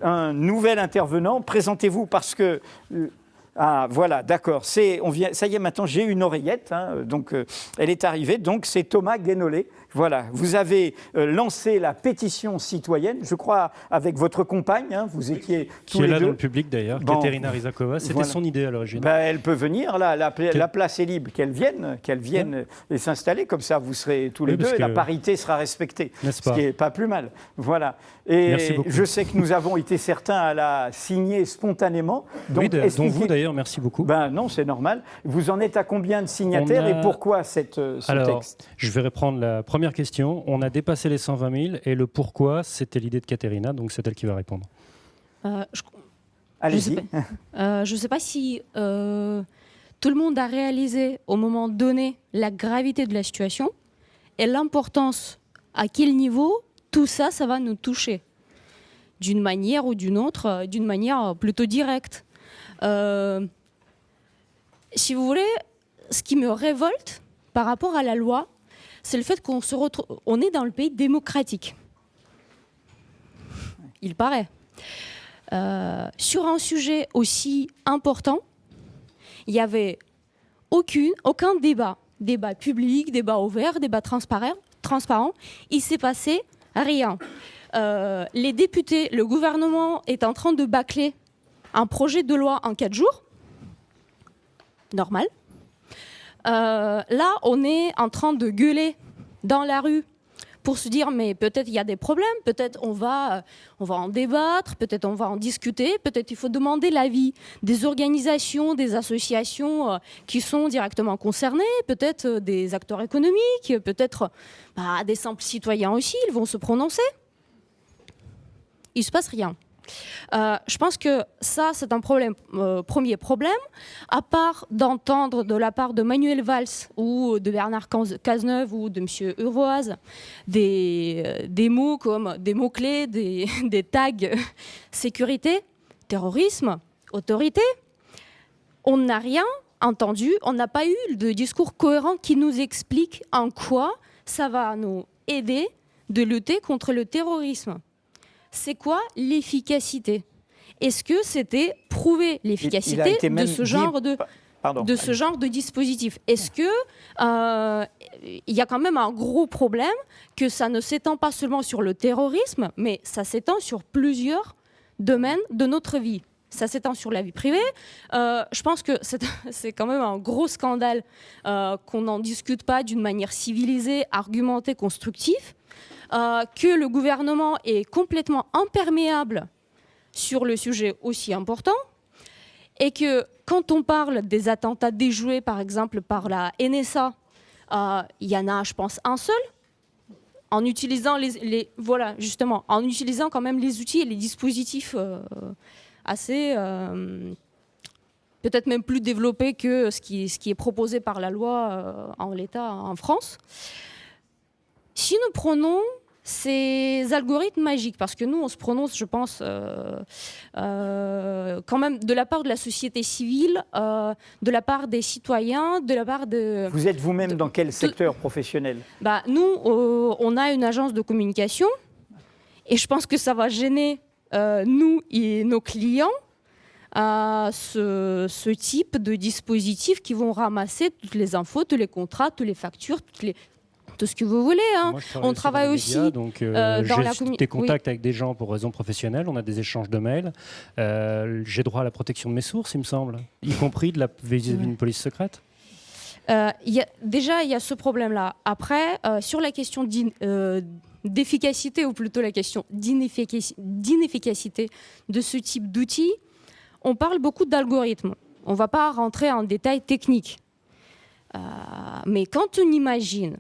Un nouvel intervenant, présentez-vous parce que... Ah, voilà, d'accord. Ça y est, maintenant, j'ai une oreillette. Donc, elle est arrivée. Donc, c'est Thomas Guénolé. Voilà, vous avez lancé la pétition citoyenne, je crois, avec votre compagne. Vous étiez tous les deux. Qui est là dans le public, d'ailleurs, Katerina Rysakova. C'était son idée à l'origine. Elle peut venir, là, la place est libre. Qu'elle vienne et s'installer. Comme ça, vous serez tous les deux et la parité sera respectée. N'est-ce pas ? Ce qui n'est pas plus mal. Voilà. Et merci beaucoup. je sais que nous avons été certains à la signer spontanément. Donc, oui, dont vous d'ailleurs, merci beaucoup. Non, c'est normal. Vous en êtes à combien de signataires et pourquoi ce texte ? Je vais reprendre la première question. On a dépassé les 120 000 et le pourquoi, c'était l'idée de Katerina, donc c'est elle qui va répondre. Allez-y. Je ne sais pas si tout le monde a réalisé au moment donné la gravité de la situation et l'importance à quel niveau tout ça va nous toucher d'une manière ou d'une autre, d'une manière plutôt directe. Si vous voulez, ce qui me révolte par rapport à la loi, c'est le fait qu'on est dans le pays démocratique. Il paraît. Sur un sujet aussi important, il n'y avait aucun débat public, débat ouvert, débat transparent. Il s'est passé rien. Les députés, le gouvernement est en train de bâcler un projet de loi en 4 jours. Normal. Là, on est en train de gueuler dans la rue pour se dire mais peut-être il y a des problèmes, peut-être on va en débattre, peut-être on va en discuter, peut-être il faut demander l'avis des organisations, des associations qui sont directement concernées, peut-être des acteurs économiques, peut-être des simples citoyens aussi, ils vont se prononcer. Il ne se passe rien. Je pense que ça, c'est un premier problème. À part d'entendre de la part de Manuel Valls ou de Bernard Cazeneuve ou de M. Urvoaz des mots comme des mots-clés, des tags sécurité, terrorisme, autorité, on n'a rien entendu, on n'a pas eu de discours cohérent qui nous explique en quoi ça va nous aider de lutter contre le terrorisme. C'est quoi l'efficacité ? Est-ce que c'était prouver l'efficacité de ce genre de dispositif ? Est-ce que il y a quand même un gros problème que ça ne s'étend pas seulement sur le terrorisme, mais ça s'étend sur plusieurs domaines de notre vie. Ça s'étend sur la vie privée. Je pense que c'est quand même un gros scandale qu'on n'en discute pas d'une manière civilisée, argumentée, constructive. Que le gouvernement est complètement imperméable sur le sujet aussi important et que quand on parle des attentats déjoués par exemple par la NSA, il y en a je pense un seul en utilisant en utilisant quand même les outils et les dispositifs assez peut-être même plus développés que ce qui est proposé par la loi en l'état en France. Si nous prenons ces algorithmes magiques, parce que nous, on se prononce, je pense, quand même de la part de la société civile, de la part des citoyens, de la part de... Vous êtes vous-même dans quel secteur professionnel ? Nous, on a une agence de communication, et je pense que ça va gêner nous et nos clients, ce type de dispositifs qui vont ramasser toutes les infos, tous les contrats, toutes les factures, tout ce que vous voulez. Moi, on travaille aussi médias, donc, j'ai des contacts avec des gens pour raisons professionnelles, on a des échanges de mails. J'ai droit à la protection de mes sources, il me semble, y compris de vis-à-vis d'une police secrète. Déjà, il y a ce problème-là. Après, sur la question d'efficacité, ou plutôt la question d'inefficacité de ce type d'outils, on parle beaucoup d'algorithmes. On ne va pas rentrer en détail technique. Mais quand on imagine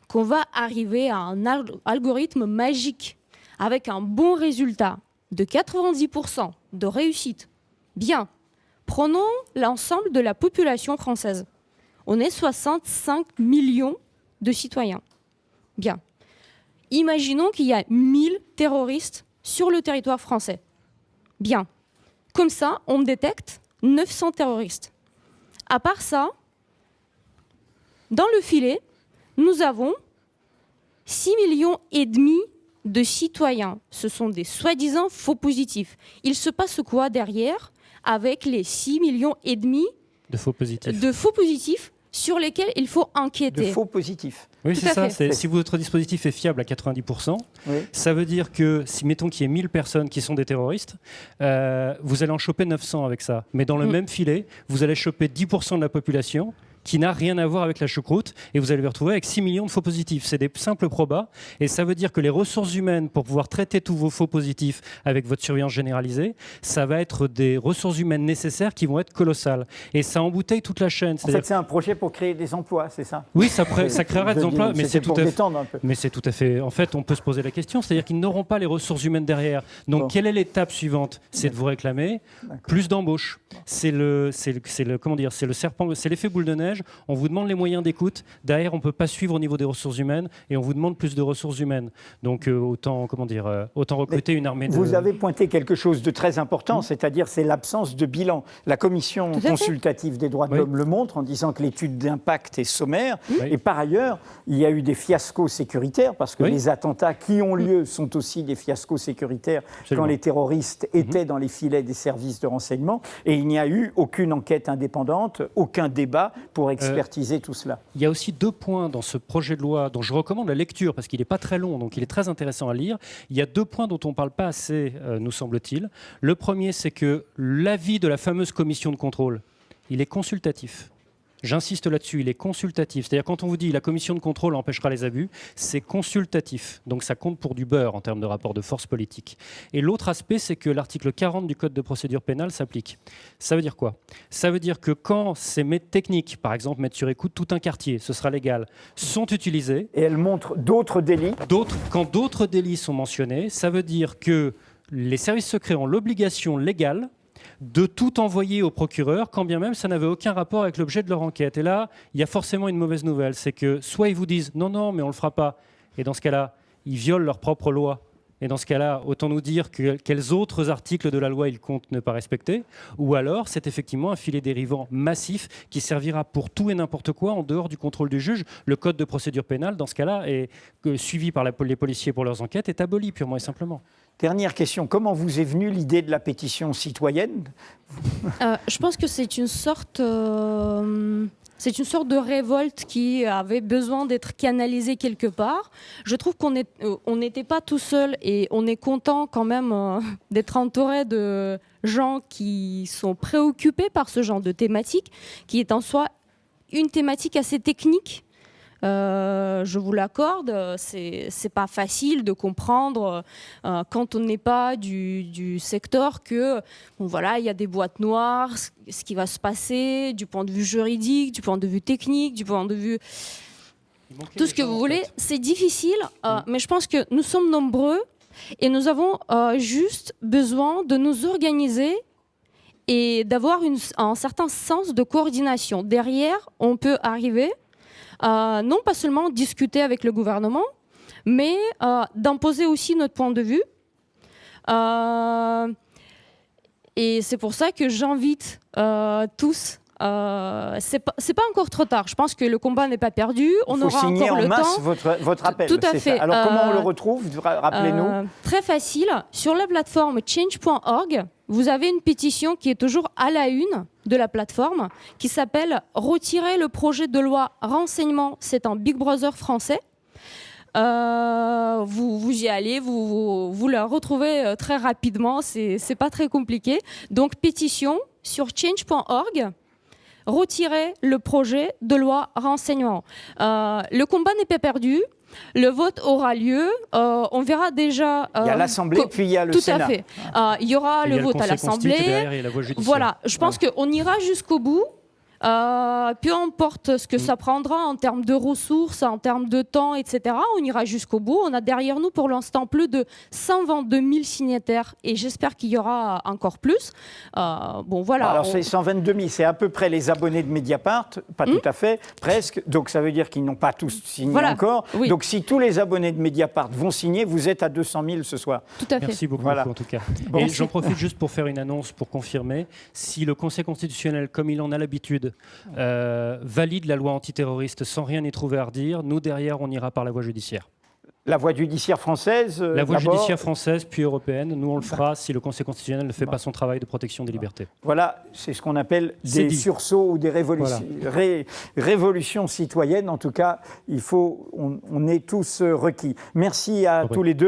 qu'on va arriver à un algorithme magique avec un bon résultat de 90% de réussite, bien, prenons l'ensemble de la population française. On est 65 millions de citoyens. Bien. Imaginons qu'il y a 1000 terroristes sur le territoire français. Bien. Comme ça, on détecte 900 terroristes. À part ça, dans le filet, nous avons 6,5 millions de citoyens. Ce sont des soi-disant faux positifs. Il se passe quoi derrière avec les 6,5 millions de faux positifs sur lesquels il faut enquêter? De faux positifs. Oui, c'est ça. Si votre dispositif est fiable à 90%, oui. Ça veut dire que, si mettons qu'il y ait 1000 personnes qui sont des terroristes, vous allez en choper 900 avec ça. Mais dans le même filet, vous allez choper 10% de la population qui n'a rien à voir avec la choucroute, et vous allez vous retrouver avec 6 millions de faux positifs. C'est des simples probas, et ça veut dire que les ressources humaines, pour pouvoir traiter tous vos faux positifs avec votre surveillance généralisée, ça va être des ressources humaines nécessaires qui vont être colossales. Et ça embouteille toute la chaîne. En fait, c'est un projet pour créer des emplois, c'est ça? Oui, ça créerait des emplois, mais c'est tout à fait... En fait, on peut se poser la question, c'est-à-dire qu'ils n'auront pas les ressources humaines derrière. Donc, quelle est l'étape suivante? C'est de vous réclamer plus d'embauches. C'est l'effet boule de neige. On vous demande les moyens d'écoute. Derrière, on ne peut pas suivre au niveau des ressources humaines et on vous demande plus de ressources humaines. Donc, autant recruter une armée de... Vous avez pointé quelque chose de très important, c'est-à-dire c'est l'absence de bilan. La commission consultative des droits de l'homme le montre en disant que l'étude d'impact est sommaire. Et par ailleurs, il y a eu des fiascos sécuritaires parce que les attentats qui ont lieu sont aussi des fiascos sécuritaires quand les terroristes étaient dans les filets des services de renseignement. Et il n'y a eu aucune enquête indépendante, aucun débat pour expertiser tout cela. Il y a aussi 2 points dans ce projet de loi dont je recommande la lecture parce qu'il n'est pas très long, donc il est très intéressant à lire. Il y a 2 points dont on ne parle pas assez, nous semble-t-il. Le premier, c'est que l'avis de la fameuse commission de contrôle, il est consultatif. J'insiste là-dessus, il est consultatif. C'est-à-dire quand on vous dit la commission de contrôle empêchera les abus, c'est consultatif. Donc ça compte pour du beurre en termes de rapport de force politique. Et l'autre aspect, c'est que l'article 40 du Code de procédure pénale s'applique. Ça veut dire quoi? Ça veut dire que quand ces techniques, par exemple mettre sur écoute tout un quartier, ce sera légal, sont utilisées... Et elles montrent d'autres délits. Quand d'autres délits sont mentionnés, ça veut dire que les services secrets ont l'obligation légale de tout envoyer au procureur, quand bien même ça n'avait aucun rapport avec l'objet de leur enquête. Et là, il y a forcément une mauvaise nouvelle, c'est que soit ils vous disent « non, mais on ne le fera pas », et dans ce cas-là, ils violent leur propre loi. Et dans ce cas-là, autant nous dire quels autres articles de la loi ils comptent ne pas respecter, ou alors c'est effectivement un filet dérivant massif qui servira pour tout et n'importe quoi en dehors du contrôle du juge. Le code de procédure pénale, dans ce cas-là, suivi par les policiers pour leurs enquêtes, est aboli purement et simplement. Dernière question, comment vous est venue l'idée de la pétition citoyenne? Je pense que c'est une sorte de révolte qui avait besoin d'être canalisée quelque part. Je trouve qu'on n'était pas tout seul et on est content quand même d'être entouré de gens qui sont préoccupés par ce genre de thématique, qui est en soi une thématique assez technique. Je vous l'accorde, c'est pas facile de comprendre quand on n'est pas du secteur que voilà, il y a des boîtes noires, ce qui va se passer du point de vue juridique, du point de vue technique, du point de vue tout ce que vous voulez. C'est difficile, mais je pense que nous sommes nombreux et nous avons juste besoin de nous organiser et d'avoir un certain sens de coordination. Derrière, on peut arriver non pas seulement discuter avec le gouvernement, mais d'imposer aussi notre point de vue. Et c'est pour ça que j'invite tous. C'est pas encore trop tard. Je pense que le combat n'est pas perdu. On aura encore le temps. Il faut signer en masse votre appel. Tout à fait. Alors comment on le retrouve? Rappelez-nous. Très facile. Sur la plateforme change.org, vous avez une pétition qui est toujours à la une de la plateforme, qui s'appelle « Retirer le projet de loi renseignement ». C'est un Big Brother français. Vous y allez, vous la retrouvez très rapidement, c'est pas très compliqué. Donc pétition sur change.org, retirer le projet de loi renseignement. Le combat n'est pas perdu. Le vote aura lieu. On verra déjà. Il y a l'Assemblée, puis il y a le Sénat. Tout à fait. Il y aura le vote à l'Assemblée. Voilà. Je pense qu'on ira jusqu'au bout. Peu importe ce que ça prendra en termes de ressources, en termes de temps, etc. On ira jusqu'au bout. On a derrière nous pour l'instant plus de 122 000 signataires et j'espère qu'il y aura encore plus. Voilà. Alors c'est 122 000, c'est à peu près les abonnés de Mediapart, pas tout à fait, presque. Donc ça veut dire qu'ils n'ont pas tous signé encore. Oui. Donc si tous les abonnés de Mediapart vont signer, vous êtes à 200 000 ce soir. Tout à fait. Merci beaucoup en tout cas. Et j'en profite juste pour faire une annonce pour confirmer. Si le Conseil constitutionnel, comme il en a l'habitude, valide la loi antiterroriste sans rien y trouver à redire, nous derrière on ira par la voie judiciaire. La voie judiciaire française La voie d'abord. judiciaire française, puis européenne. Nous, on le fera si le Conseil constitutionnel ne fait pas son travail de protection des libertés. Voilà, c'est ce qu'on appelle C'est des dit. sursauts ou des révolutions citoyennes. En tout cas, on est tous requis. Merci à tous les deux.